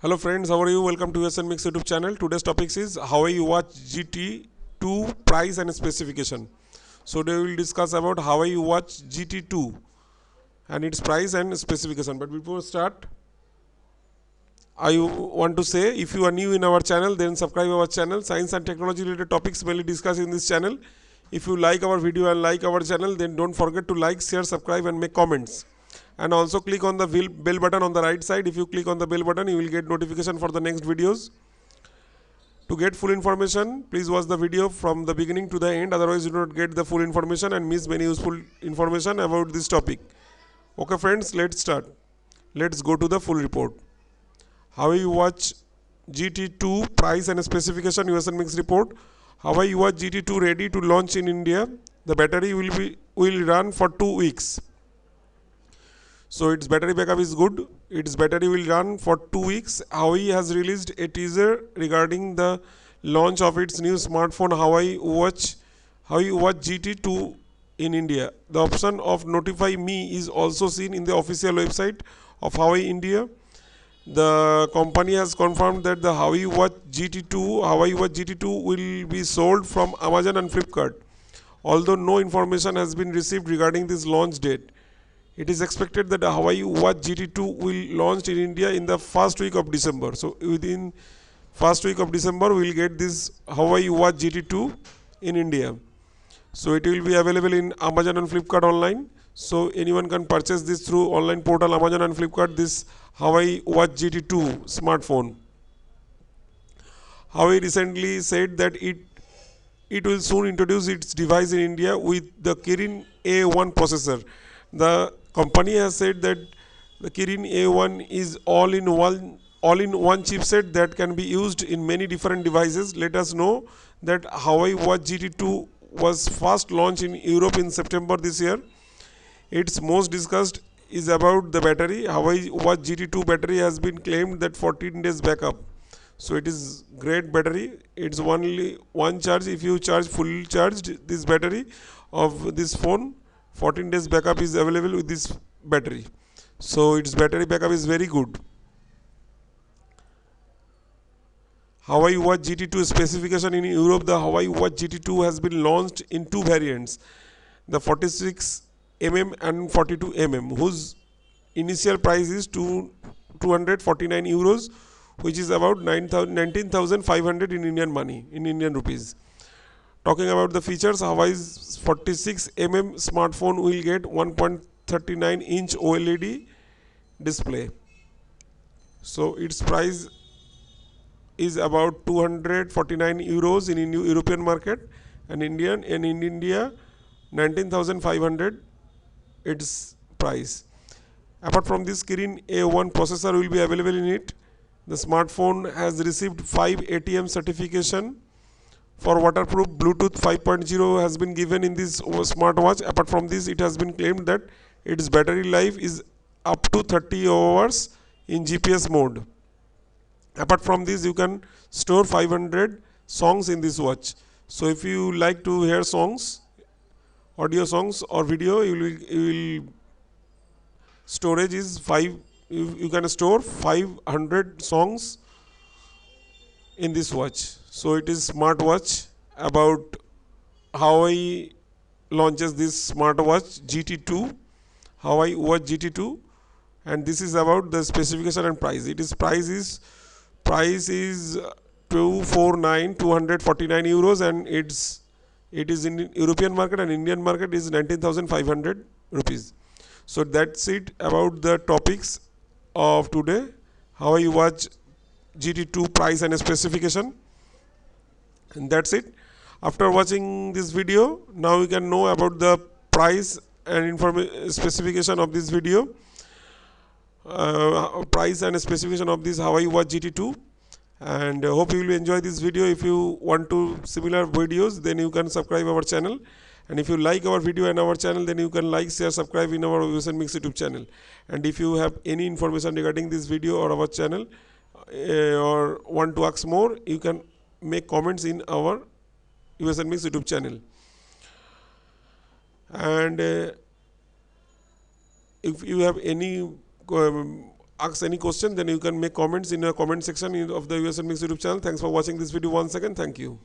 Hello friends, how are you? Welcome to USN Mix YouTube channel. Today's topic is how I watch GT2 price and specification. So today we will discuss about how I watch GT2 and its price and specification. But before start, I want to say if you are new in our channel, then subscribe our channel. Science and technology related topics mainly discussed in this channel. If you like our video and like our channel, then don't forget to like, share, subscribe and make comments. And also click on the bell button on the right side. If you click on the bell button, you will get notification for the next videos. To get full information, please watch the video from the beginning to the end. Otherwise, you do not get the full information and miss many useful information about this topic. Okay friends, let's start. Let's go to the full report. How you watch GT2 price and specification USN Mix report. How I watch GT2 ready to launch in India. The battery will run for 2 weeks. So its battery backup is good. Its battery will run for 2 weeks. Huawei has released a teaser regarding the launch of its new smartphone Huawei Watch GT2 in India. The option of notify me is also seen in the official website of Huawei India. The company has confirmed that the Huawei Watch GT2 will be sold from Amazon and Flipkart. Although no information has been received regarding this launch date. It is expected that the Huawei Watch GT2 will launch in India in the first week of December. So within first week of December, we will get this Huawei Watch GT2 in India. So it will be available in Amazon and Flipkart online. So anyone can purchase this through online portal Amazon and Flipkart, this Huawei Watch GT2 smartphone. Huawei recently said that it will soon introduce its device in India with the Kirin A1 processor. The company has said that the Kirin A1 is all-in-one chipset that can be used in many different devices. Let us know that Huawei Watch GT2 was first launched in Europe in September this year. Its most discussed is about the battery. Huawei Watch GT2 battery has been claimed that 14 days backup. So it is great battery. It's only one charge. If you charge full charged this battery of this phone, 14 days backup is available with this battery. So its battery backup is very good. Huawei Watch GT2 specification in Europe. The Huawei Watch GT2 has been launched in two variants, the 46mm and 42mm, whose initial price is 249 euros, which is about 19,500 in Indian money, in Indian rupees. Talking about the features, Huawei's 46mm smartphone will get 1.39-inch OLED display. So its price is about 249 euros in European market, and in India 19,500 its price. Apart from this, Kirin A1 processor will be available in it. The smartphone has received 5 ATM certification for waterproof. Bluetooth 5.0 has been given in this smartwatch. Apart from this, it has been claimed that its battery life is up to 30 hours in GPS mode. Apart from this, you can store 500 songs in this watch. So if you like to hear songs, audio songs or video, you will storage is 5. You can store 500 songs in this watch. So it is smartwatch. About Huawei launches this smartwatch GT2, Huawei Watch GT2, and this is about the specification and price. Price is 249 euros, and it is in European market, and Indian market is 19,500 rupees. So that's it about the topics of today. Huawei Watch GT2 price and specification, and that's it. After watching this video, now you can know about the price and specification of this video, price and specification of this Huawei Watch GT2. And hope you will enjoy this video. If you want to similar videos, then you can subscribe our channel. And if you like our video and our channel, then you can like, share, subscribe in our USN Mix YouTube channel. And if you have any information regarding this video or our channel, or want to ask more, you can make comments in our USN Mix YouTube channel. And if you have any ask any question, then you can make comments in the comment section of the USN Mix YouTube channel. Thanks for watching this video once again. Thank you.